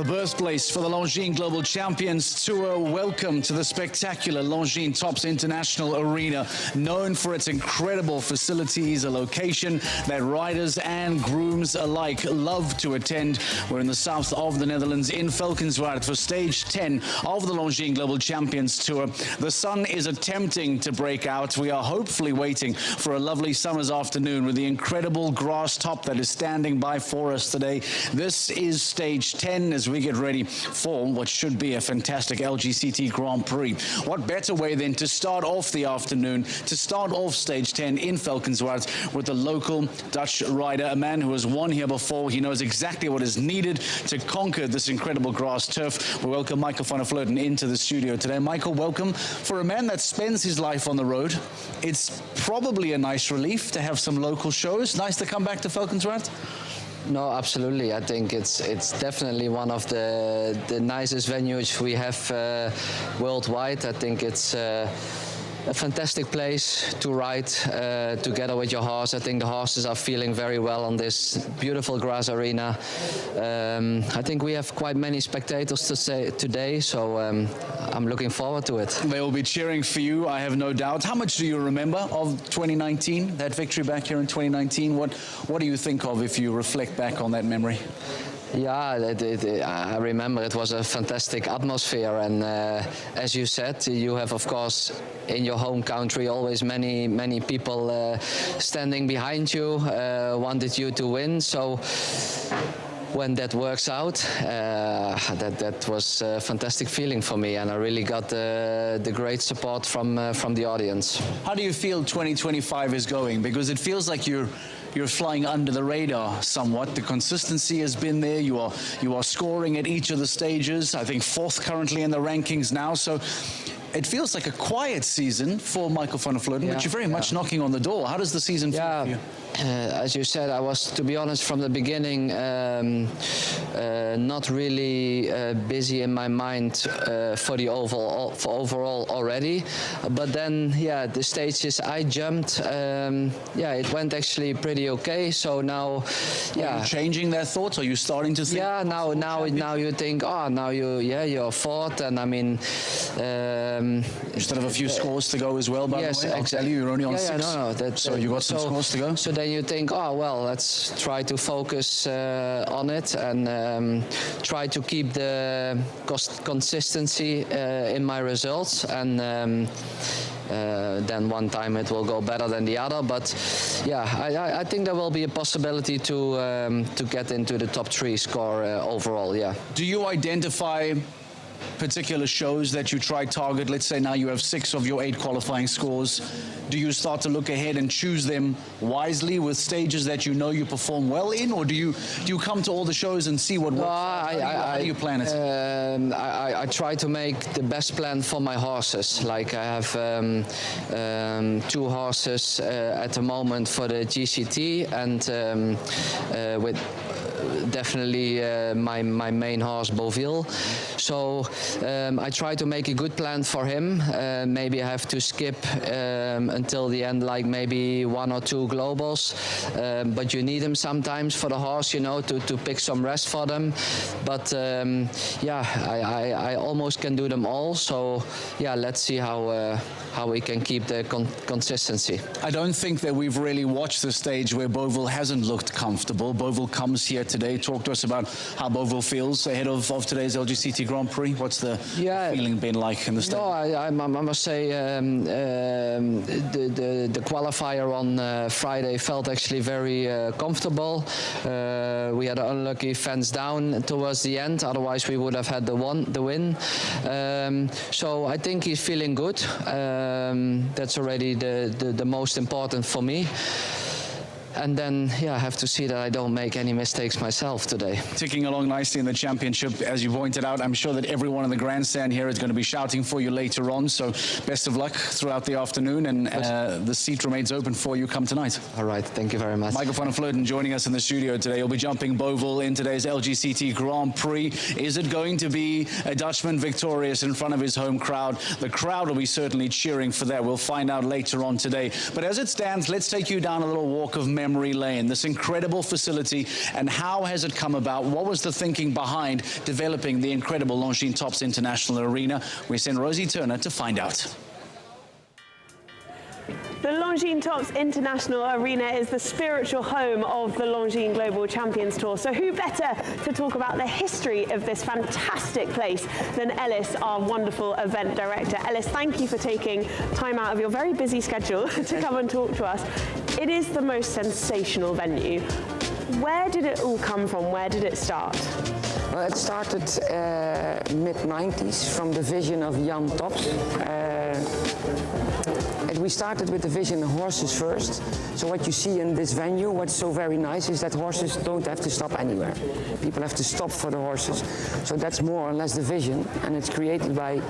The birthplace for the Longines Global Champions Tour. Welcome to the spectacular Longines Tops International Arena, known for its incredible facilities, a location that riders and grooms alike love to attend. We're in the south of the Netherlands in Valkenswaard for stage 10 of the Longines Global Champions Tour. The sun is attempting to break out. We are hopefully waiting for a lovely summer's afternoon with the incredible grass top that is standing by for us today. This is stage 10 as we get ready for what should be a fantastic LGCT Grand Prix. What better way than to start off the afternoon, to start off stage 10 in Valkenswaard with a local Dutch rider, a man who has won here before. He knows exactly what is needed to conquer this incredible grass turf. We welcome Maikel van der Vleuten into the studio today. Maikel, welcome. For a man that spends his life on the road, it's probably a nice relief to have some local shows. Nice to come back to Valkenswaard. No, absolutely. I think it's definitely one of the nicest venues we have worldwide. I think it's a fantastic place to ride together with your horse. I think the horses are feeling very well on this beautiful grass arena. I think we have quite many spectators today, so I'm looking forward to it. They will be cheering for you, I have no doubt. How much do you remember of 2019, that victory back here in 2019? What do you think of if you reflect back on that memory? Yeah, I remember it was a fantastic atmosphere, and as you said, you have, of course, in your home country always many people standing behind you, wanted you to win. So when that works out, that was a fantastic feeling for me, and I really got the great support from the audience. How do you feel 2025 is going? Because it feels like you're flying under the radar somewhat. The consistency has been there. You are scoring at each of the stages. I think 4th currently in the rankings now. So it feels like a quiet season for Maikel van der Vleuten, but you're very much knocking on the door. How does the season feel for you? As you said, I was, to be honest, from the beginning, not really busy in my mind for the overall already. But then, the stages I jumped, it went actually pretty okay. So now, Are you changing that thought? Are you starting to think? Yeah, now you think, you're 4th, and I mean, you still have a few scores to go as well. By the way, exactly. You're only on 6. So you got some scores to go. So then you think, oh well, let's try to focus on it and try to keep the consistency in my results, and then one time it will go better than the other. But I think there will be a possibility to get into the top 3 score overall. Yeah. Do you identify particular shows that you try target? Let's say now you have 6 of your 8 qualifying scores. Do you start to look ahead and choose them wisely with stages that you know you perform well in, or do you come to all the shows and see what works? How do you plan it? I try to make the best plan for my horses. Like I have 2 horses at the moment for the GCT, and with definitely my main horse Beauville. So I try to make a good plan for him. Maybe I have to skip until the end, like maybe 1 or 2 globals, but you need them sometimes for the horse, you know, to pick some rest for them. But I almost can do them all. So let's see how we can keep the consistency. I don't think that we've really watched the stage where Beauville hasn't looked comfortable. Beauville comes here today. Talk to us about how Beauville feels ahead of today's LGCT Grand Prix. What's the feeling been like in the stage? No, I must say the qualifier on Friday felt actually very comfortable. We had an unlucky fence down towards the end, otherwise we would have had the win. So I think he's feeling good. That's already the most important for me. And then, I have to see that I don't make any mistakes myself today. Ticking along nicely in the championship, as you pointed out. I'm sure that everyone in the grandstand here is going to be shouting for you later on. So best of luck throughout the afternoon, and the seat remains open for you come tonight. All right, thank you very much. Maikel van der Vleuten joining us in the studio today. He'll be jumping Beauville in today's LGCT Grand Prix. Is it going to be a Dutchman victorious in front of his home crowd? The crowd will be certainly cheering for that. We'll find out later on today. But as it stands, let's take you down a little walk of memory lane, this incredible facility, and how has it come about? What was the thinking behind developing the incredible Longines Tops International Arena? We send Rosie Turner to find out. The Longines Tops International Arena is the spiritual home of the Longines Global Champions Tour. So who better to talk about the history of this fantastic place than Ellis, our wonderful event director. Ellis, thank you for taking time out of your very busy schedule to come and talk to us. It is the most sensational venue. Where did it all come from? Where did it start? Well, it started mid-90s from the vision of Jan Tops. We started with the vision of horses first. So what you see in this venue, what's so very nice is that horses don't have to stop anywhere. People have to stop for the horses. So that's more or less the vision, and it's created by,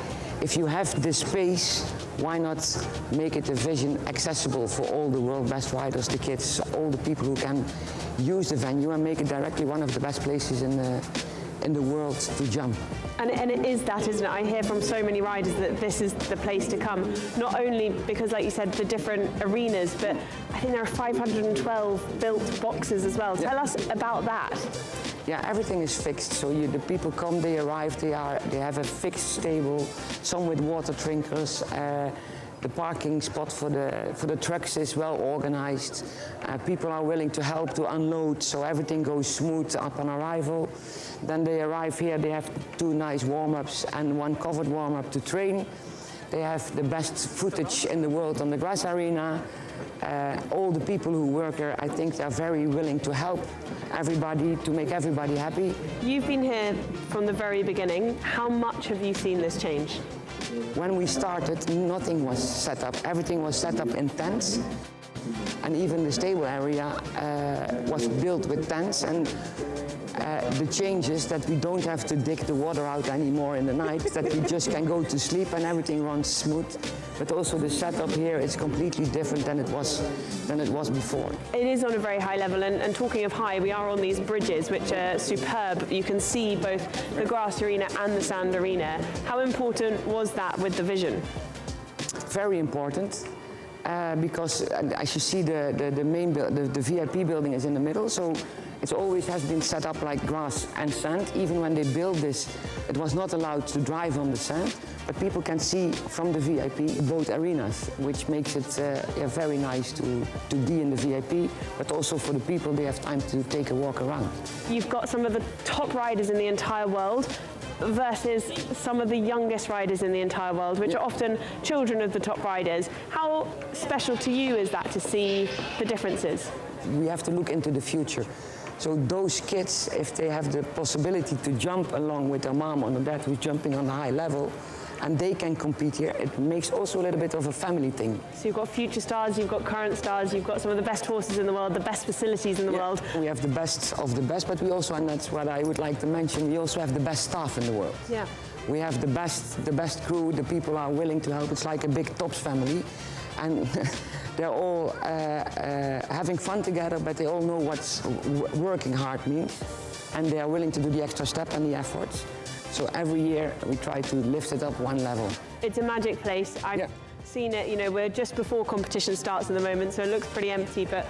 if you have this space, why not make it a vision accessible for all the world best riders, the kids, all the people who can use the venue, and make it directly one of the best places in the world to jump. And it is that, isn't it? I hear from so many riders that this is the place to come, not only because, like you said, the different arenas, but I think there are 512 built boxes as well. Tell us about that. Yeah, everything is fixed. So the people come, they arrive, they have a fixed stable, some with water drinkers. The parking spot for the trucks is well organized. People are willing to help to unload, so everything goes smooth upon arrival. Then they arrive here, they have 2 nice warm-ups and 1 covered warm-up to train. They have the best footage in the world on the grass arena. All the people who work here, I think they're very willing to help everybody, to make everybody happy. You've been here from the very beginning. How much have you seen this change? When we started, nothing was set up. Everything was set up in tents. And even the stable area was built with tents. And the change is that we don't have to dig the water out anymore in the night, that we just can go to sleep and everything runs smooth. But also the setup here is completely different than it was before. It is on a very high level, and talking of high, we are on these bridges which are superb. You can see both the grass arena and the sand arena. How important was that with the vision? Very important. Because as you see, the VIP building is in the middle, so it always has been set up like grass and sand. Even when they built this, it was not allowed to drive on the sand, but people can see from the VIP both arenas, which makes it very nice to be in the VIP, but also for the people, they have time to take a walk around. You've got some of the top riders in the entire world versus some of the youngest riders in the entire world, which are often children of the top riders. How special to you is that to see the differences? We have to look into the future. So those kids, if they have the possibility to jump along with their mom or dad who's jumping on a high level, and they can compete here, it makes also a little bit of a family thing. So you've got future stars, you've got current stars, you've got some of the best horses in the world, the best facilities in the world. We have the best of the best, but we also, and that's what I would like to mention, we also have the best staff in the world. Yeah. We have the best crew, the people are willing to help. It's like a big Tops family. And they're all having fun together, but they all know what working hard means. And they are willing to do the extra step and the efforts. So every year we try to lift it up 1 level. It's a magic place. I've seen it, you know, we're just before competition starts at the moment, so it looks pretty empty, but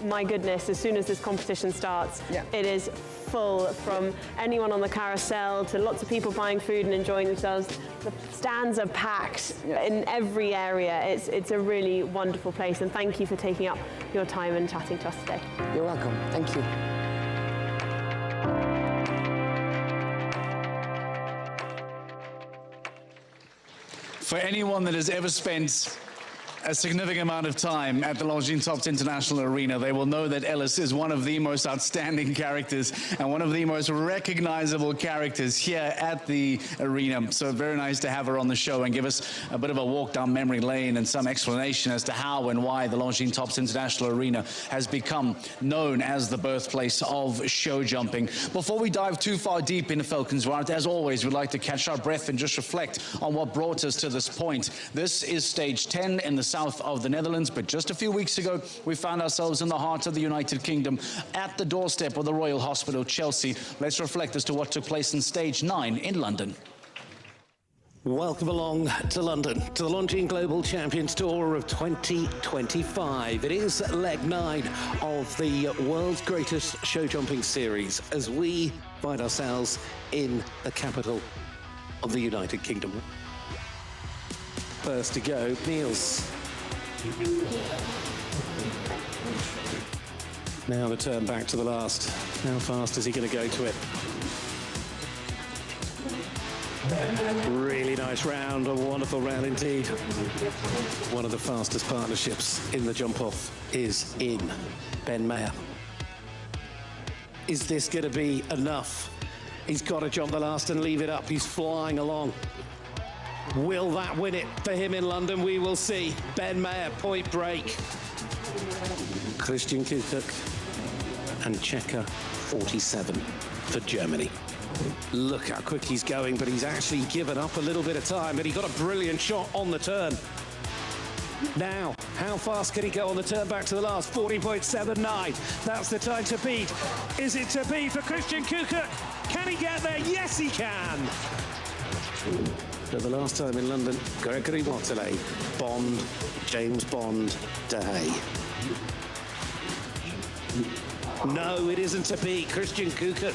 my goodness, as soon as this competition starts, it is full, from anyone on the carousel to lots of people buying food and enjoying themselves. The stands are packed in every area. It's a really wonderful place, and thank you for taking up your time and chatting to us today. You're welcome. Thank you. For anyone that has ever spent a significant amount of time at the Longines Tops International Arena, they will know that Ellis is one of the most outstanding characters and one of the most recognizable characters here at the arena. So very nice to have her on the show and give us a bit of a walk down memory lane and some explanation as to how and why the Longines Tops International Arena has become known as the birthplace of show jumping. Before we dive too far deep into Valkenswaard, as always, we'd like to catch our breath and just reflect on what brought us to this point. This is stage 10 in the south of the Netherlands, but just a few weeks ago, we found ourselves in the heart of the United Kingdom at the doorstep of the Royal Hospital, Chelsea. Let's reflect as to what took place in stage 9 in London. Welcome along to London, to the Longines Global Champions Tour of 2025. It is leg 9 of the world's greatest show jumping series as we find ourselves in the capital of the United Kingdom. First to go, Niels. Now the turn back to the last. How fast is he going to go to it? Really nice round, a wonderful round indeed. One of the fastest partnerships in the jump-off is in Ben Mayer. Is this going to be enough? He's got to jump the last and leave it up. He's flying along. Will that win it for him in London? We will see. Ben Mayer, point break. Christian Kühner and Checker 47 for Germany. Look how quick he's going, but he's actually given up a little bit of time, but he got a brilliant shot on the turn. Now, how fast can he go on the turn back to the last? 40.79. That's the time to beat. Is it to beat for Christian Kühner? Can he get there? Yes, he can. For the last time in London, Gregory Mottelet, Bond, James Bond, Day. No, it isn't to be. Christian Kühner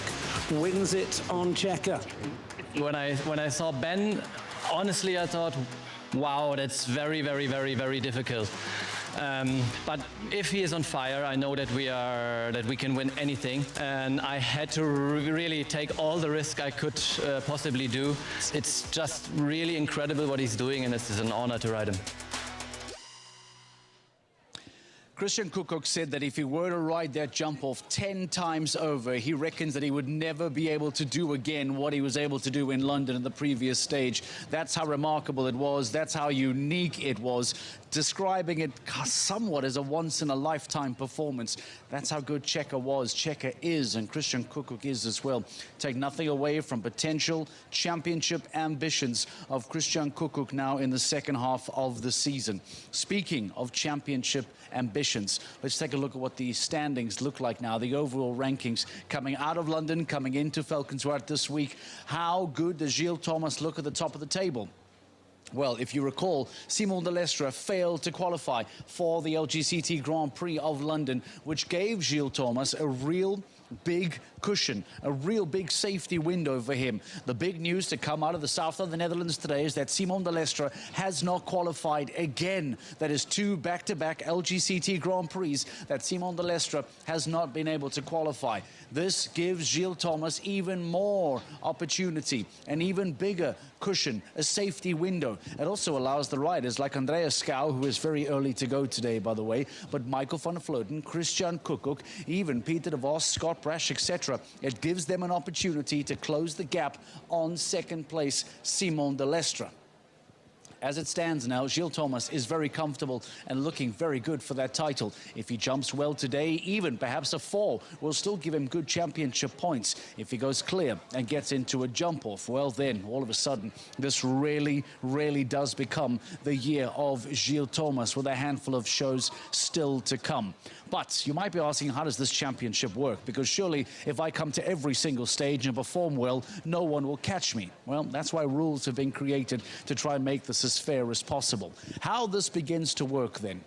wins it on Checker. When I saw Ben, honestly, I thought, wow, that's very, very, very, very difficult. But if he is on fire, I know that we can win anything, and I had to really take all the risk I could possibly do. It's just really incredible what he's doing, and it's an honor to ride him. Christian Kühner said that if he were to ride that jump off 10 times over, he reckons that he would never be able to do again what he was able to do in London in the previous stage. That's how remarkable it was. That's how unique it was. Describing it somewhat as a once-in-a-lifetime performance. That's how good Checker was, Checker is, and Christian Kühner is as well. Take nothing away from potential championship ambitions of Christian Kühner now in the second half of the season. Speaking of championship ambitions, let's take a look at what the standings look like now, the overall rankings coming out of London, coming into Valkenswaard this week. How good does Gilles Thomas look at the top of the table? Well, if you recall, Simon de Lestre failed to qualify for the LGCT Grand Prix of London, which gave Gilles Thomas a real big cushion, a real big safety window for him. The big news to come out of the south of the Netherlands today is that Simon de Lestre has not qualified again. That is 2 back-to-back LGCT Grand Prix that Simon de Lestre has not been able to qualify. This gives Gilles Thomas even more opportunity, an even bigger cushion, a safety window. It also allows the riders like Andreas Schouw, who is very early to go today, by the way, but Maikel van der Vleuten, Christian Kühner, even Peter de Vos, Scott Brash, etc. It gives them an opportunity to close the gap on second place, Simon de Lestre. As it stands now, Gilles Thomas is very comfortable and looking very good for that title. If he jumps well today, even perhaps a 4 will still give him good championship points. If he goes clear and gets into a jump-off, well then, all of a sudden, this really, really does become the year of Gilles Thomas with a handful of shows still to come. But you might be asking, how does this championship work? Because surely, if I come to every single stage and perform well, no one will catch me. Well, that's why rules have been created to try and make this as fair as possible. How this begins to work then?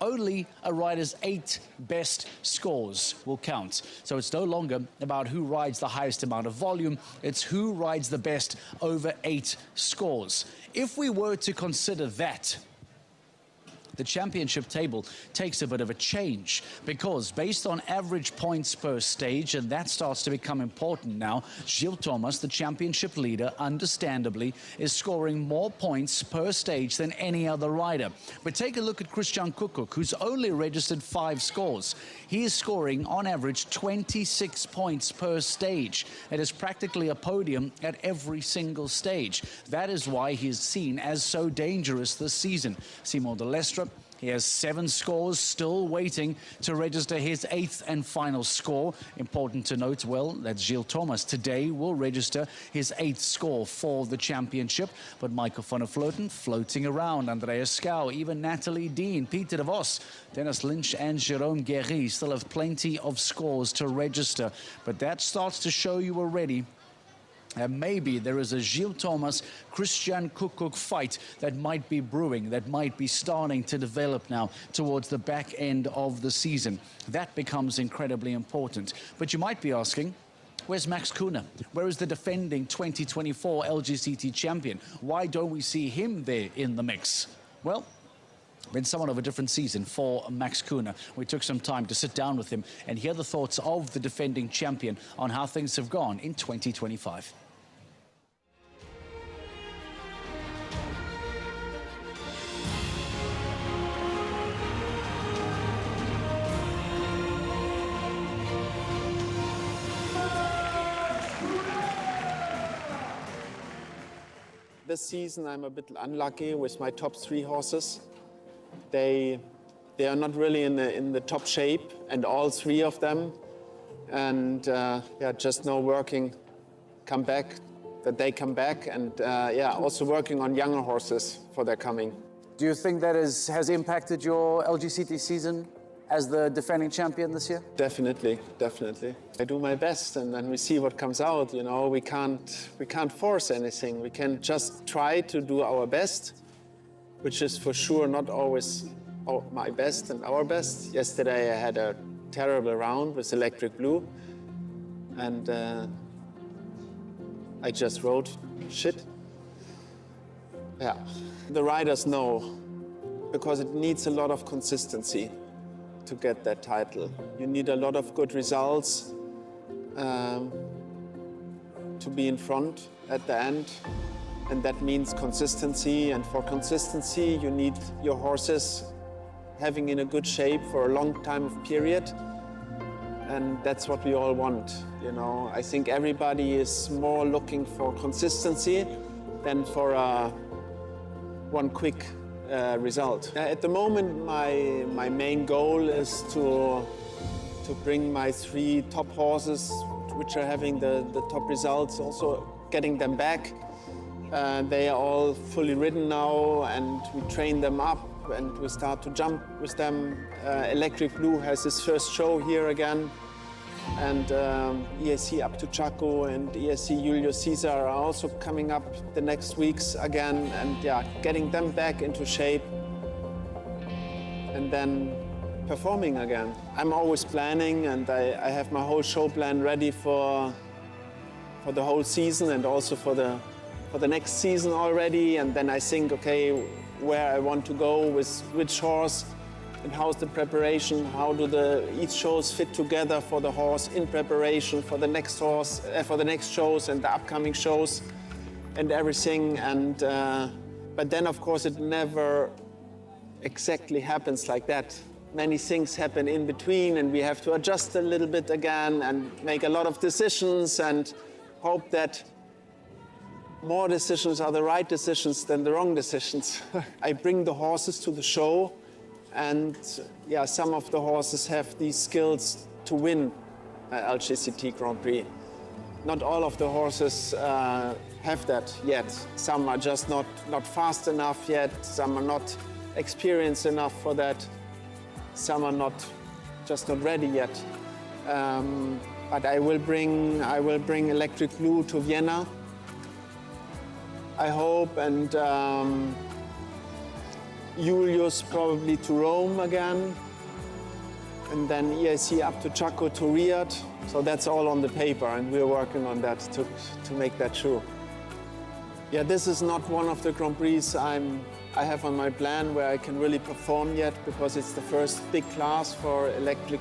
Only a rider's 8 best scores will count. So it's no longer about who rides the highest amount of volume, it's who rides the best over 8 scores. If we were to consider that, the championship table takes a bit of a change because based on average points per stage, and that starts to become important now, Gilles Thomas, the championship leader, understandably, is scoring more points per stage than any other rider. But take a look at Christian Kühner, who's only registered 5 scores. He is scoring, on average, 26 points per stage. It is practically a podium at every single stage. That is why he is seen as so dangerous this season. Simon de Lestre, he has 7 scores still waiting to register his 8th and final score. Important to note, well, that Gilles Thomas today will register his 8th score for the championship. But Maikel van der Vleuten floating around, Andreas Schouw, even Natalie Dean, Peter de Vos, Dennis Lynch and Jérôme Guéry still have plenty of scores to register. But that starts to show you already And maybe there is a Gilles Thomas, Christian Kukuk fight that might be brewing, that might be starting to develop now towards the back end of the season. That becomes incredibly important. But you might be asking, where's Max Kühner? Where is the defending 2024 LGCT champion? Why don't we see him there in the mix? Well, been somewhat of a different season for Max Kühner. We took some time to sit down with him and hear the thoughts of the defending champion on how things have gone in 2025. This season I'm a bit unlucky with my top 3 horses. They are not really in the top shape, and all 3 of them. And yeah, just no working, come back, that they come back, and yeah, also working on younger horses for their coming. Do you think that has impacted your LGCT season as the defending champion this year? Definitely, definitely. I do my best, and then we see what comes out. You know, we can't force anything. We can just try to do our best, which is for sure not always my best and our best. Yesterday I had a terrible round with Electric Blue, and I just rode shit. Yeah, the riders know, because it needs a lot of consistency to get that title. You need a lot of good results to be in front at the end. And that means consistency. And for consistency, you need your horses having in a good shape for a long time of period. And that's what we all want. You know, I think everybody is more looking for consistency than for one quick result. At the moment, my main goal is to bring my 3 top horses, which are having the top results, also getting them back. They are all fully ridden now, and we train them up, and we start to jump with them. Electric Blue has his first show here again, and ESC Up to Chaco and ESC Julio Caesar are also coming up the next weeks again, and yeah, getting them back into shape and then performing again. I'm always planning, and I have my whole show plan ready for the whole season and also for the next season already, and then I think, okay, where I want to go with which horse, and how's the preparation, how do each shows fit together for the horse in preparation for the next horse, for the next shows and the upcoming shows and everything. And but then of course it never exactly happens like that. Many things happen in between, and we have to adjust a little bit again and make a lot of decisions and hope that more decisions are the right decisions than the wrong decisions. I bring the horses to the show, and yeah, some of the horses have these skills to win LGCT Grand Prix. Not all of the horses have that yet. Some are just not fast enough yet. Some are not experienced enough for that. Some are just not ready yet. But I will bring Electric Blue to Vienna, I hope, and Julius probably to Rome again, and then EIC Up to Chaco to Riyadh. So that's all on the paper, and we're working on that to make that true. Yeah, this is not one of the Grand Prix I have on my plan where I can really perform yet, because it's the first big class for Electric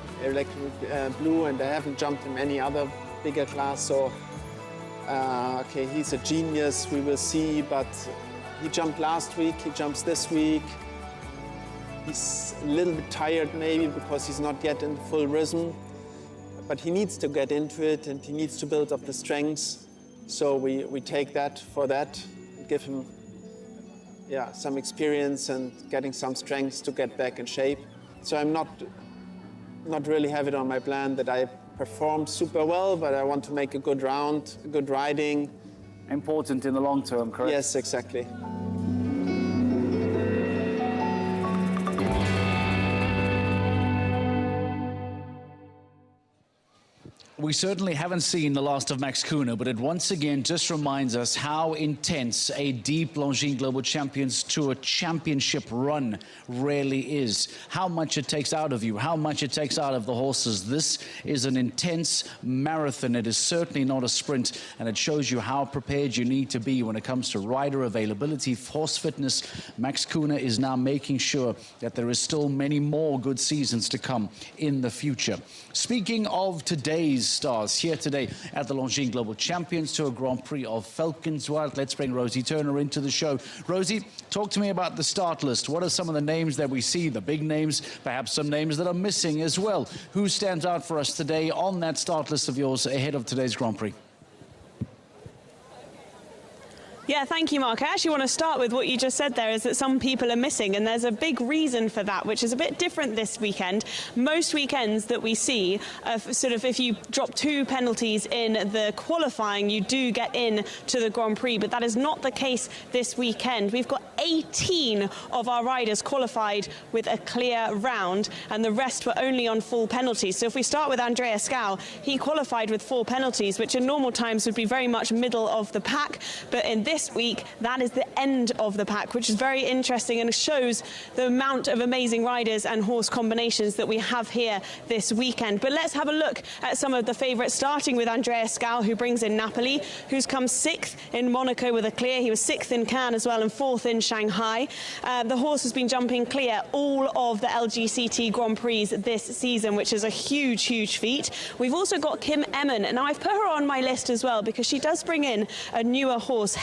Blue, and I haven't jumped in any other bigger class. So, okay, he's a genius, we will see, but he jumped last week, he jumps this week. He's a little bit tired maybe because he's not yet in full rhythm, but he needs to get into it and he needs to build up the strengths. So we take that for that, give him some experience and getting some strengths to get back in shape. So I'm not really have it on my plan that I perform super well, but I want to make a good round, good riding. Important in the long term, correct? Yes, exactly. We certainly haven't seen the last of Max Kühner, but it once again just reminds us how intense a deep Longines Global Champions Tour championship run really is. How much it takes out of you, how much it takes out of the horses. This is an intense marathon. It is certainly not a sprint, and it shows you how prepared you need to be when it comes to rider availability, horse fitness. Max Kühner is now making sure that there is still many more good seasons to come in the future. Speaking of today's stars here today at the Longines Global Champions Tour Grand Prix of Valkenswaard, let's bring Rosie Turner into the show. Rosie, talk to me about the start list. What are some of the names that we see, the big names, perhaps some names that are missing as well? Who stands out for us today on that start list of yours ahead of today's Grand Prix? Yeah, thank you, Mark. I actually want to start with what you just said there, is that some people are missing, and there's a big reason for that, which is a bit different this weekend. Most weekends that we see, sort of if you drop 2 penalties in the qualifying, you do get in to the Grand Prix, but that is not the case this weekend. We've got 18 of our riders qualified with a clear round, and the rest were only on full penalties. So if we start with Andreas Schouw, he qualified with 4 penalties, which in normal times would be very much middle of the pack, but in this week, that is the end of the pack, which is very interesting and shows the amount of amazing riders and horse combinations that we have here this weekend. But let's have a look at some of the favourites, starting with Andreas Schouw, who brings in Napoli, who's come 6th in Monaco with a clear. He was 6th in Cannes as well and 4th in Shanghai. The horse has been jumping clear all of the LGCT Grand Prix this season, which is a huge, huge feat. We've also got Kim Emmen, and now I've put her on my list as well because she does bring in a newer horse,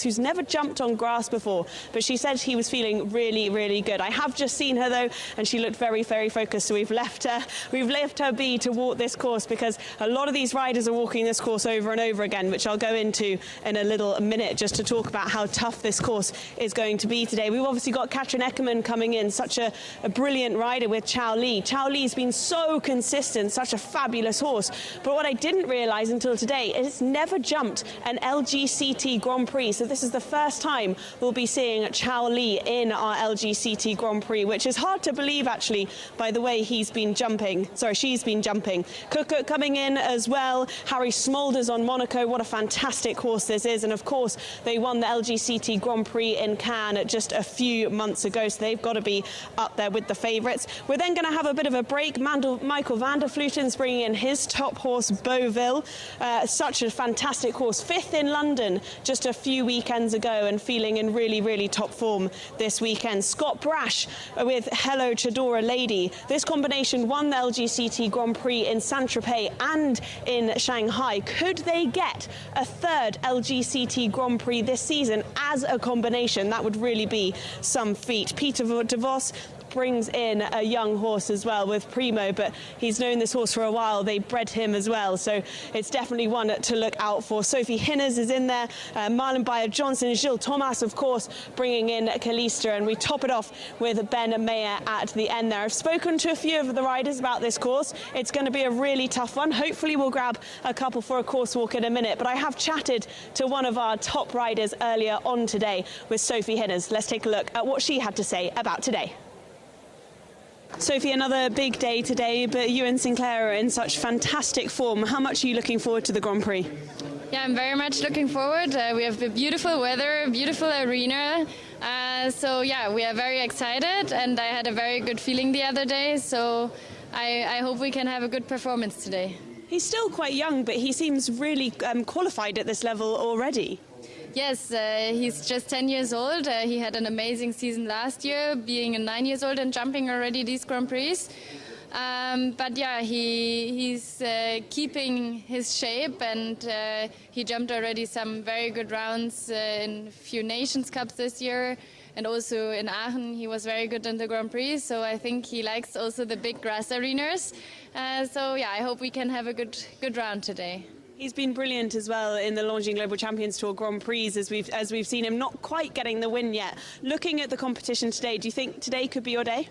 who's never jumped on grass before, but she said he was feeling really, really good. I have just seen her though, and she looked very, very focused, so we've left her be to walk this course, because a lot of these riders are walking this course over and over again, which I'll go into in a little minute, just to talk about how tough this course is going to be today. We've obviously got Katrin Eckermann coming in, such a brilliant rider with Chao Li. Chao Li's been so consistent, such a fabulous horse, but what I didn't realise until today is it's never jumped an LGCT Grand Prix. So this is the first time we'll be seeing Chao Li in our LGCT Grand Prix, which is hard to believe actually by the way she's been jumping. Kukuk coming in as well. Harry Smulders on Monaco. What a fantastic horse this is. And of course, they won the LGCT Grand Prix in Cannes just a few months ago, so they've got to be up there with the favourites. We're then going to have a bit of a break. Maikel van der Vluten's bringing in his top horse, Beauville. Such a fantastic horse. 5th in London just a few weekends ago and feeling in really, really top form this weekend. Scott Brash with Hello Chadora Lady. This combination won the LGCT Grand Prix in Saint-Tropez and in Shanghai. Could they get a 3rd LGCT Grand Prix this season as a combination? That would really be some feat. Peter de Vos brings in a young horse as well with Primo, but he's known this horse for a while. They bred him as well, so it's definitely one to look out for. Sophie Hinners is in there, Marlon Bayer-Johnson, Gilles Thomas, of course, bringing in Kalista, and we top it off with Ben Mayer at the end there. I've spoken to a few of the riders about this course. It's going to be a really tough one. Hopefully we'll grab a couple for a course walk in a minute, but I have chatted to one of our top riders earlier on today with Sophie Hinners. Let's take a look at what she had to say about today. Sophie, another big day today, but you and Sinclair are in such fantastic form. How much are you looking forward to the Grand Prix? Yeah, I'm very much looking forward. We have beautiful weather, beautiful arena. So yeah, we are very excited, and I had a very good feeling the other day. So I hope we can have a good performance today. He's still quite young, but he seems really qualified at this level already. Yes, he's just 10 years old. He had an amazing season last year, being 9 years old and jumping already these Grand Prix. But yeah, he's keeping his shape, and he jumped already some very good rounds in a few Nations Cups this year, and also in Aachen he was very good in the Grand Prix, so I think he likes also the big grass arenas. So yeah, I hope we can have a good round today. He's been brilliant as well in the Longines Global Champions Tour Grand Prix, as we've seen him, not quite getting the win yet. Looking at the competition today, do you think today could be your day?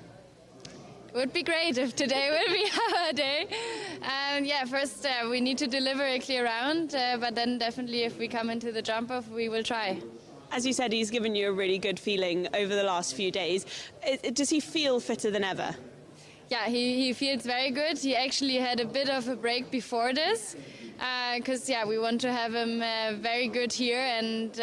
It would be great if today would be our day. Yeah, first we need to deliver a clear round, but then definitely if we come into the jump-off, we will try. As you said, he's given you a really good feeling over the last few days. Does he feel fitter than ever? Yeah, he feels very good. He actually had a bit of a break before this. Because we want to have him very good here, and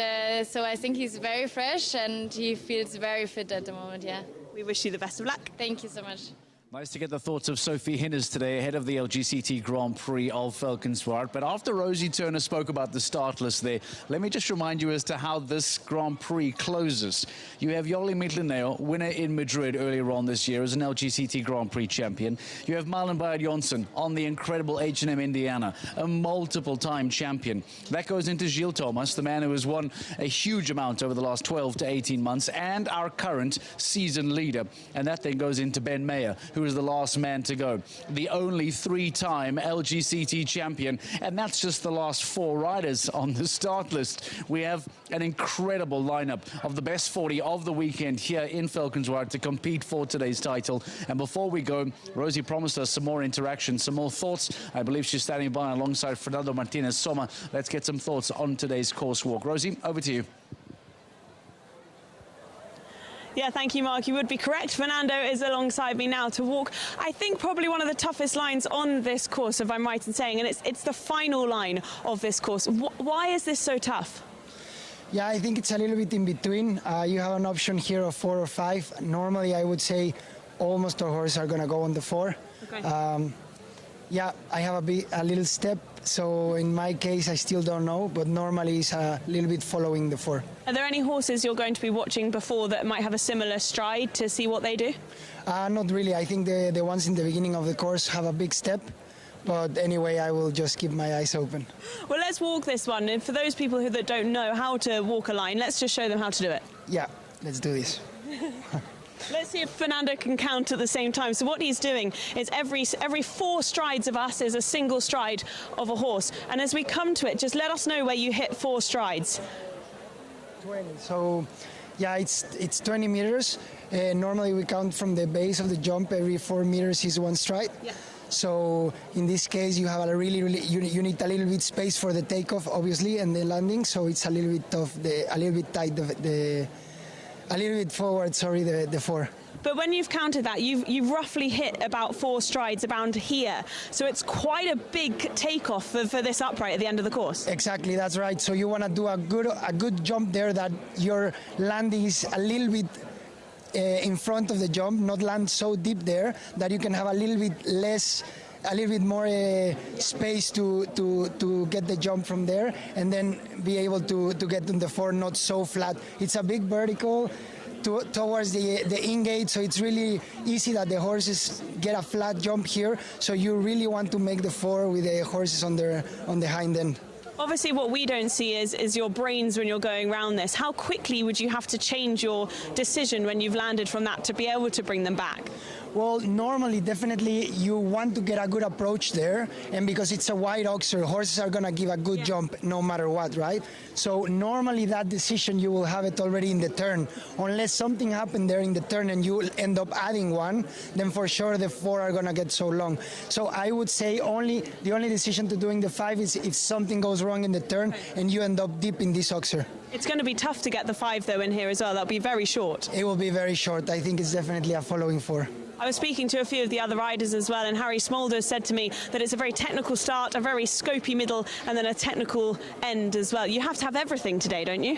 so I think he's very fresh and he feels very fit at the moment. Yeah. We wish you the best of luck. Thank you so much. Nice to get the thoughts of Sophie Hinners today ahead of the LGCT Grand Prix of Valkenswaard. But after Rosie Turner spoke about the start list there, let me just remind you as to how this Grand Prix closes. You have Jolly Mitleneo, winner in Madrid earlier on this year as an LGCT Grand Prix champion. You have Malin Bayer Jonsson on the incredible H&M Indiana, a multiple-time champion. That goes into Gilles Thomas, the man who has won a huge amount over the last 12 to 18 months, and our current season leader. And that then goes into Ben Mayer, who is the last man to go, the only three-time LGCT champion, and that's just the last 4 riders on the start list. We have an incredible lineup of the best 40 of the weekend here in Valkenswaard to compete for today's title. And before we go, Rosie promised us some more interaction, some more thoughts. I believe she's standing by alongside Fernando Martinez Soma. Let's get some thoughts on today's course walk. Rosie, over to you. Yeah, thank you, Mark. You would be correct. Fernando is alongside me now to walk, I think, probably one of the toughest lines on this course, if I'm right in saying, and it's the final line of this course. Why is this so tough? Yeah, I think it's a little bit in between. You have an option here of 4 or 5. Normally, I would say almost all horses are going to go on the 4. Okay. Yeah, I have a little step, so in my case I still don't know, but normally it's a little bit following the 4. Are there any horses you're going to be watching before that might have a similar stride to see what they do? Not really. I think the ones in the beginning of the course have a big step, but anyway, I will just keep my eyes open. Well, let's walk this one. And for those people that don't know how to walk a line, let's just show them how to do it. Yeah, let's do this. Let's see if Fernando can count at the same time. So what he's doing is every 4 strides of us is a single stride of a horse. And as we come to it, just let us know where you hit 4 strides. 20. So, yeah, it's 20 meters. Normally we count from the base of the jump. Every 4 meters is 1 stride. Yeah. So in this case, you have a really you need a little bit space for the takeoff, obviously, and the landing. So it's a little bit tough, a little bit tight. A little bit forward, sorry, the 4. But when you've counted that, you've roughly hit about 4 strides around here. So it's quite a big takeoff for this upright at the end of the course. Exactly, that's right. So you want to do a good jump there that your landing is a little bit in front of the jump, not land so deep there that you can have a little bit more space to get the jump from there, and then be able to get on the 4 not so flat. It's a big vertical towards the in-gate, so it's really easy that the horses get a flat jump here. So you really want to make the 4 with the horses on the hind end. Obviously, what we don't see is your brains when you're going around this. How quickly would you have to change your decision when you've landed from that to be able to bring them back? Well, normally, definitely, you want to get a good approach there, and because it's a wide oxer, horses are going to give a good jump no matter what, right? So normally that decision, you will have it already in the turn. Unless something happened there in the turn and you end up adding 1, then for sure the 4 are going to get so long. So I would say the only decision to doing the 5 is if something goes wrong in the turn and you end up deep in this oxer. It's going to be tough to get the 5, though, in here as well. That'll be very short. It will be very short. I think it's definitely a following 4. I was speaking to a few of the other riders as well, and Harry Smolder said to me that it's a very technical start, a very scopy middle, and then a technical end as well. You have to have everything today, don't you?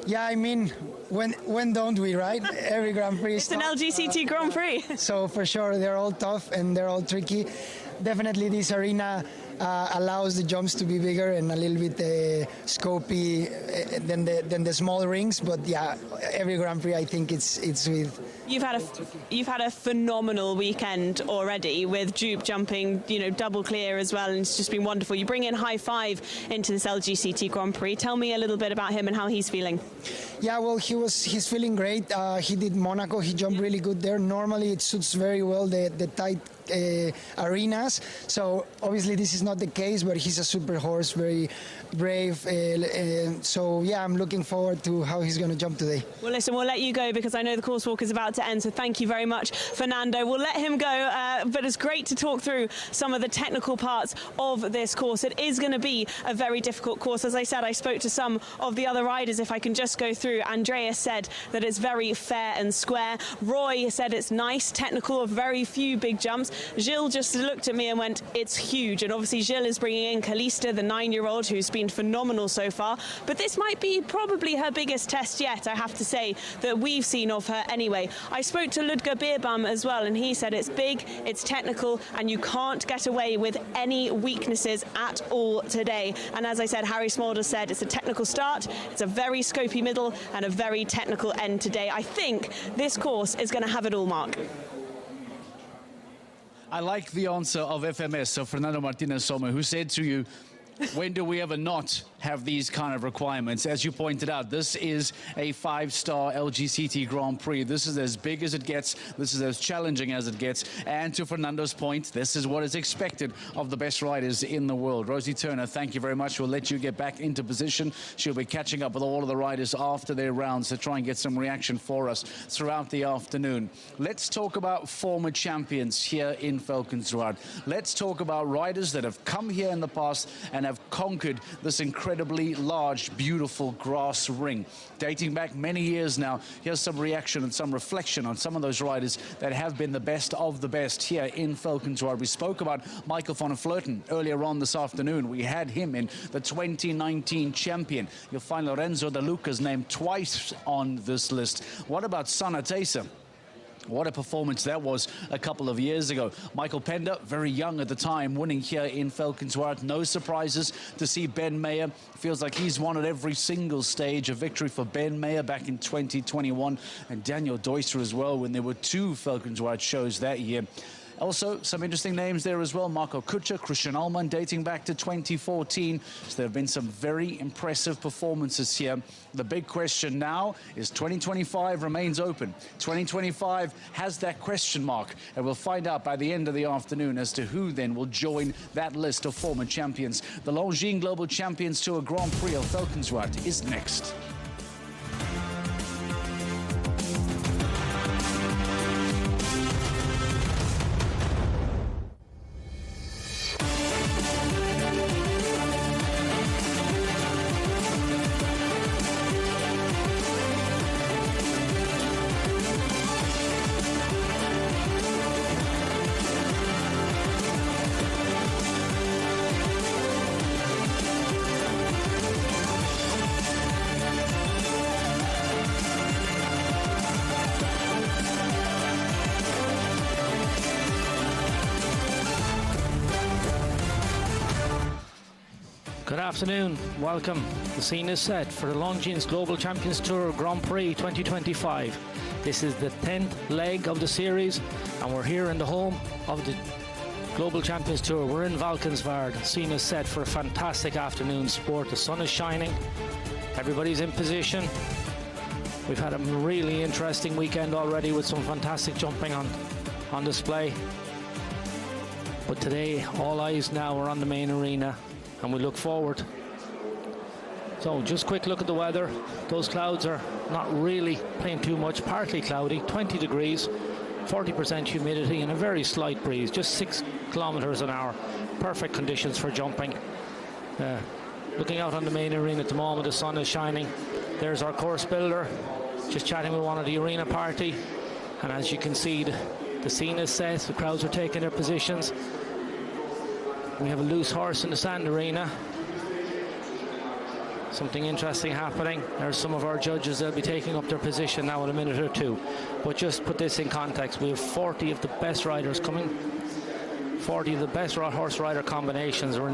Yeah, I mean, when don't we, right? Every Grand Prix. It's an LGCT Grand Prix. So for sure, they're all tough and they're all tricky. Definitely this arena allows the jumps to be bigger and a little bit scopy than the small rings. But yeah, every Grand Prix, I think it's with. You've had a phenomenal weekend already with Jupe jumping, double clear as well, and it's just been wonderful. You bring in High Five into this LGCT Grand Prix. Tell me a little bit about him and how he's feeling. Yeah, well, he's feeling great. He did Monaco. He jumped really good there. Normally, it suits very well the tight arenas. So obviously this is not the case, but he's a super horse, very brave. So yeah, I'm looking forward to how he's going to jump today. Well, listen, we'll let you go because I know the course walk is about to end. So thank you very much, Fernando. We'll let him go, but it's great to talk through some of the technical parts of this course. It is going to be a very difficult course. As I said, I spoke to some of the other riders. If I can just go through, Andreas said that it's very fair and square. Roy said it's nice, technical, a very few big jumps. Gilles just looked at me and went, it's huge. And obviously Gilles is bringing in Kalista, the 9-year-old, who's been phenomenal so far. But this might be probably her biggest test yet, I have to say, that we've seen of her anyway. I spoke to Ludger Beerbaum as well, and he said it's big, it's technical, and you can't get away with any weaknesses at all today. And as I said, Harry Smolder said it's a technical start, it's a very scopy middle, and a very technical end today. I think this course is going to have it all, Mark. I like the answer of FMS, so Fernando Martinez Sommer, who said to you, when do we ever not have these kind of requirements? As you pointed out, this is a 5-star LGCT Grand Prix. This is as big as it gets. This is as challenging as it gets. And to Fernando's point, this is what is expected of the best riders in the world. Rosie Turner, thank you very much. We'll let you get back into position. She'll be catching up with all of the riders after their rounds to try and get some reaction for us throughout the afternoon. Let's talk about former champions here in Valkenswaard. Let's talk about riders that have come here in the past and have conquered this incredibly large, beautiful grass ring. Dating back many years now, here's some reaction and some reflection on some of those riders that have been the best of the best here in Valkenswaard. We spoke about Maikel van der Vleuten earlier on this afternoon. We had him in the 2019 champion. You'll find Lorenzo De Luca's name twice on this list. What about Sanne Thijssen? What a performance that was a couple of years ago. Michael Pender, very young at the time, winning here in Valkenswaard. No surprises to see Ben Meyer. Feels like he's won at every single stage. A victory for Ben Meyer back in 2021. And Daniel Deusser as well, when there were 2 Valkenswaard shows that year. Also, some interesting names there as well. Marco Kutscher, Christian Allman, dating back to 2014. So there have been some very impressive performances here. The big question now is 2025 remains open. 2025 has that question mark. And we'll find out by the end of the afternoon as to who then will join that list of former champions. The Longines Global Champions Tour Grand Prix of Valkenswaard is next. Good afternoon, welcome. The scene is set for the Longines Global Champions Tour Grand Prix 2025. This is the 10th leg of the series, and we're here in the home of the Global Champions Tour. We're in Valkenswaard. The scene is set for a fantastic afternoon sport. The sun is shining, everybody's in position. We've had a really interesting weekend already with some fantastic jumping on display. But today, all eyes now are on the main arena, and we look forward. So just a quick look at the weather. Those clouds are not really playing too much, partly cloudy, 20 degrees, 40% humidity and a very slight breeze, just 6 kilometers an hour. Perfect conditions for jumping. Looking out on the main arena at the moment, the sun is shining. There's our course builder, just chatting with one of the arena party. And as you can see, the scene is set, the crowds are taking their positions. We have a loose horse in the sand arena. Something interesting happening. There's some of our judges. They'll be taking up their position now in a minute or two. But just put this in context. We have 40 of the best riders coming. 40 of the best horse rider combinations are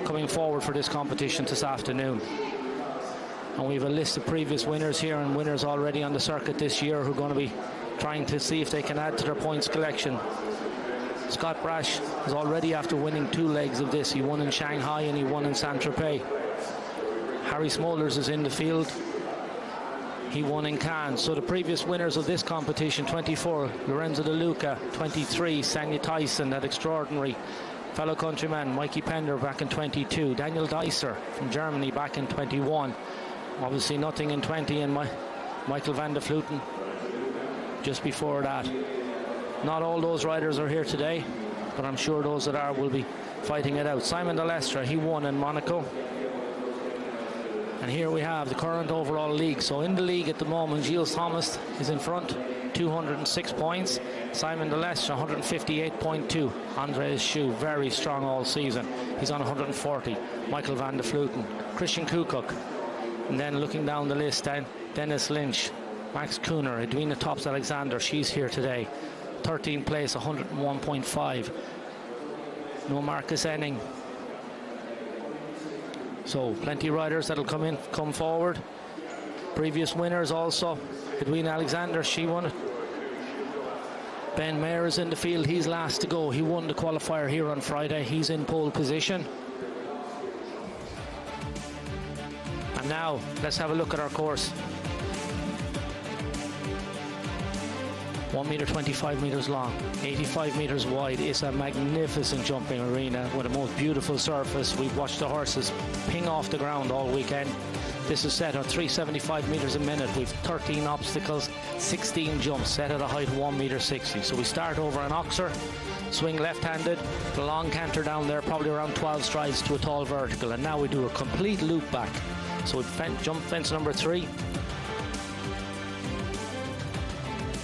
coming forward for this competition this afternoon. And we have a list of previous winners here and winners already on the circuit this year who are going to be trying to see if they can add to their points collection. Scott Brash is already after winning 2 legs of this. He won in Shanghai and he won in Saint-Tropez. Harry Smolders is in the field. He won in Cannes. So the previous winners of this competition, 24, Lorenzo De Luca, 23, Sanne Thijssen, that extraordinary fellow countryman, Mikey Pender back in 22, Daniel Deusser from Germany back in 21, obviously nothing in 20, and Michael van der Vleuten just before that. Not all those riders are here today, but I'm sure those that are will be fighting it out. Simon de Lestre, he won in Monaco. And here we have the current overall league. So in the league at the moment, Gilles Thomas is in front, 206 points. Simon de Lestre, 158.2. Andreas Schue, very strong all season. He's on 140. Maikel van der Vleuten, Christian Koekkoek. And then looking down the list, then Dennis Lynch, Max Kühner, Edwina Tops-Alexander, she's here today. 13th place, 101.5. No Marcus Enning. So plenty of riders that'll come forward. Previous winners also. Edwina Alexander, she won it. Ben Mayer is in the field, he's last to go. He won the qualifier here on Friday. He's in pole position. And now let's have a look at our course. 1 meter 25 meters long, 85 meters wide. It's a magnificent jumping arena with a most beautiful surface. We've watched the horses ping off the ground all weekend. This is set on 375 meters a minute. We've 13 obstacles, 16 jumps, set at a height of 1 meter 60. So we start over an oxer, swing left-handed, the long canter down there, probably around 12 strides to a tall vertical. And now we do a complete loop back. So we jump fence number 3.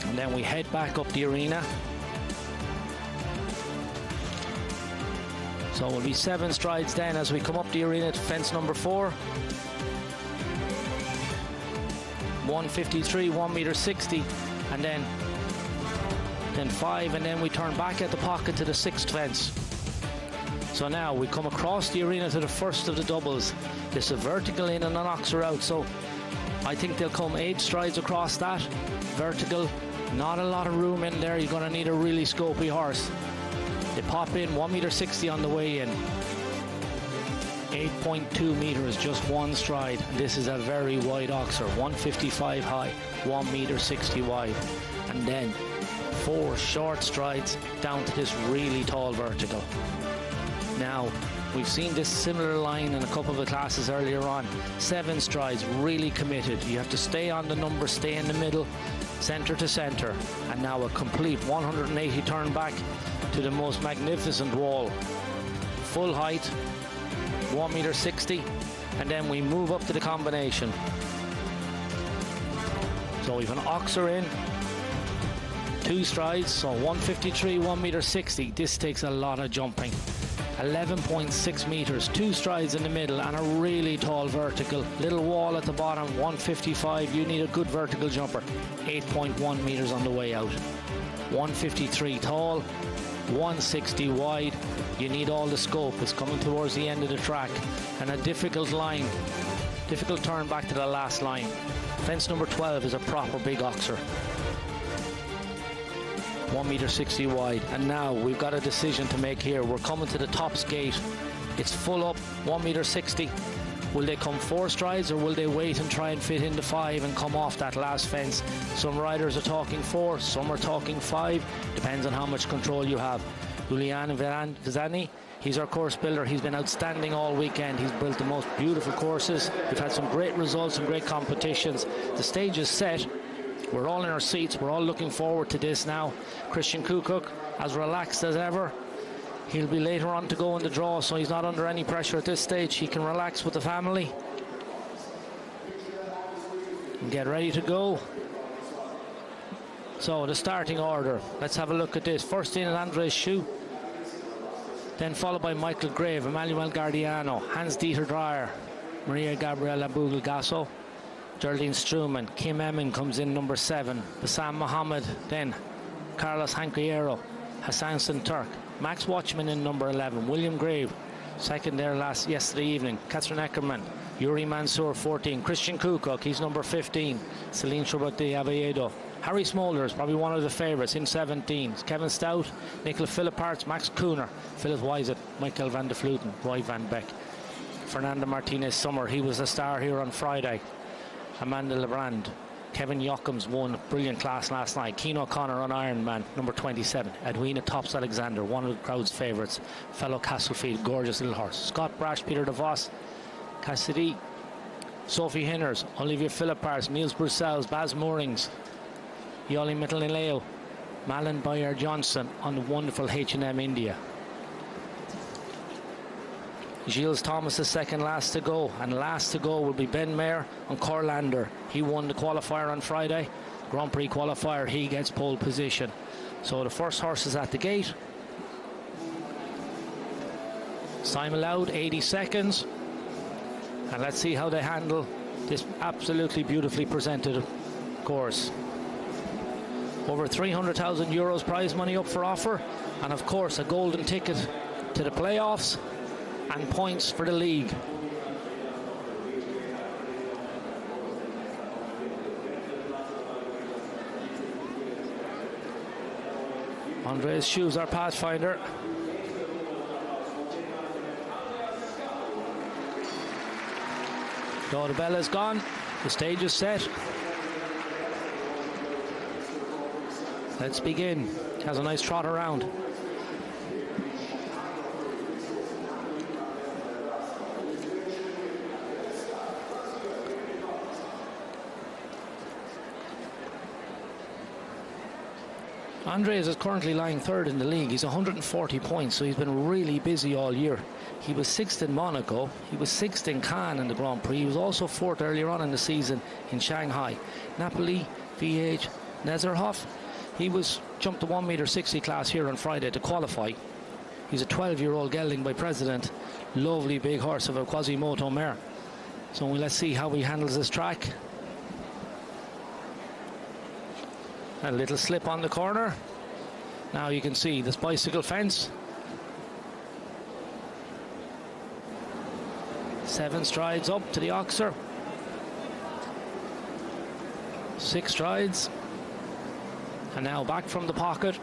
And then we head back up the arena. So it will be 7 strides then as we come up the arena to fence number 4. 153, 1 meter 60, and then 5, and then we turn back at the pocket to the 6th fence. So now we come across the arena to the first of the doubles. There's a vertical in and an oxer out, so I think they'll come 8 strides across that. Vertical, not a lot of room in there. You're going to need a really scopy horse. They pop in 1 meter 60 on the way in. 8.2 meters, just 1 stride. This is a very wide oxer, 155 high, 1 meter 60 wide. And then 4 short strides down to this really tall vertical. Now, we've seen this similar line in a couple of the classes earlier on. 7 strides, really committed. You have to stay on the number, stay in the middle, center to center. And now a complete 180 turn back to the most magnificent wall. Full height, 1 meter 60, and then we move up to the combination. So we've an oxer in, 2 strides, so 153, 1 meter 60. This takes a lot of jumping. 11.6 meters, 2 strides in the middle, and a really tall vertical. Little wall at the bottom, 155. You need a good vertical jumper. 8.1 meters on the way out. 153 tall, 160 wide. You need all the scope. It's coming towards the end of the track, and a difficult line, difficult turn back to the last line. Fence number 12 is a proper big oxer, 1 meter 60 wide. And now we've got a decision to make here. We're coming to the Tops gate. It's full up, 1 meter 60. Will they come 4 strides, or will they wait and try and fit into 5 and come off that last fence? Some riders are talking 4, some are talking 5. Depends on how much control you have. Julian Vizani, he's our course builder. He's been outstanding all weekend. He's built the most beautiful courses. We've had some great results and great competitions. The stage is set. We're all in our seats. We're all looking forward to this now. Christian Koekkoek, as relaxed as ever. He'll be later on to go in the draw, so he's not under any pressure at this stage. He can relax with the family and get ready to go. So the starting order, let's have a look at this. First in is Andreas Schue, then followed by Michael Grave, Emmanuel Gardiano, Hans-Dieter Dreyer, Maria Gabriela Bugel-Gasso, Geraldine Struman, Kim Emin comes in number 7, Bassam Mohammed, then Carlos Hanquiero, Hassan Turk, Max Watchman in number 11, William Grave, second there yesterday evening, Catherine Eckermann, Yuri Mansour 14, Christian Koekkoek, he's number 15, Celine Chobot-Avedo, Harry Smolders, probably one of the favourites, in 17. Kevin Stout, Nicola Philipparts, Max Kühner, Philip Wysett, Maikel van der Vleuten, Roy van Beek. Fernando Martinez Summer, he was a star here on Friday. Amanda Lebrand. Kevin Jochems won a brilliant class last night. Keane O'Connor on Ironman, number 27. Edwina Tops-Alexander, one of the crowd's favourites. Fellow Castlefield, gorgeous little horse. Scott Brash, Peter de Vos, Cassidy, Sophie Hinners, Olivia Philippars, Niels Brussels, Baz Moorings. Yoli Mittalileo, Malin Bayer Johnson on the wonderful H&M India. Gilles Thomas is second last to go, and last to go will be Ben Mayer on Corlander. He won the qualifier on Friday. Grand Prix qualifier, he gets pole position. So the first horse is at the gate. Time allowed 80 seconds. And let's see how they handle this absolutely beautifully presented course. Over 300,000 euros prize money up for offer, and of course a golden ticket to the playoffs and points for the league. Andreas Shoes, our pathfinder. The bell is gone, the stage is set. Let's begin. Has a nice trot around. Andreas is currently lying third in the league. He's 140 points, so he's been really busy all year. He was sixth in Monaco. He was sixth in Cannes in the Grand Prix. He was also fourth earlier on in the season in Shanghai. Napoli, VH, Nezerhoff. He was jumped the 1.60 m class here on Friday to qualify. He's a 12-year-old gelding by President. Lovely big horse of a Quasimodo mare. So let's see how he handles this track. A little slip on the corner. Now you can see this bicycle fence. 7 strides up to the oxer. 6 strides. And now back from the pocket.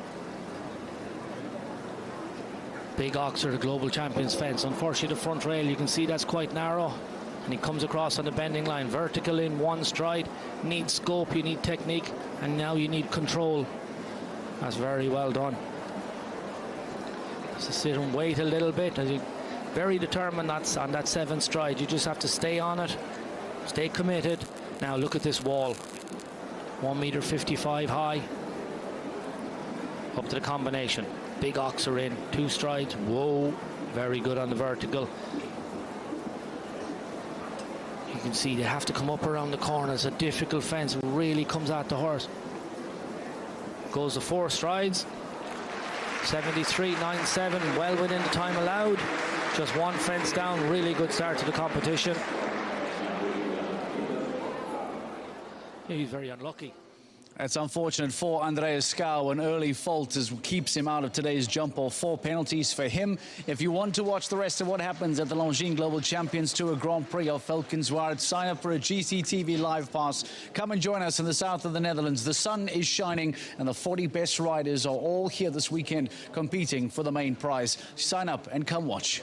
Big oxer, the global champions fence. Unfortunately, the front rail, you can see that's quite narrow. And he comes across on the bending line. Vertical in 1 stride. Need scope, you need technique, and now you need control. That's very well done. Just sit and wait a little bit. As you very determined that's on that 7th stride. You just have to stay on it. Stay committed. Now look at this wall. 1.55 m high. Up to the combination. Big oxer in. 2 strides. Whoa. Very good on the vertical. You can see they have to come up around the corner. It's a difficult fence. It really comes at the horse. Goes to 4 strides. 73.97. Well within the time allowed. Just 1 fence down. Really good start to the competition. He's very unlucky. It's unfortunate for Andreas Skau. An early fault keeps him out of today's jump off. 4 penalties for him. If you want to watch the rest of what happens at the Longines Global Champions Tour Grand Prix of Valkenswaard, sign up for a GCTV live pass. Come and join us in the south of the Netherlands. The sun is shining and the 40 best riders are all here this weekend competing for the main prize. Sign up and come watch.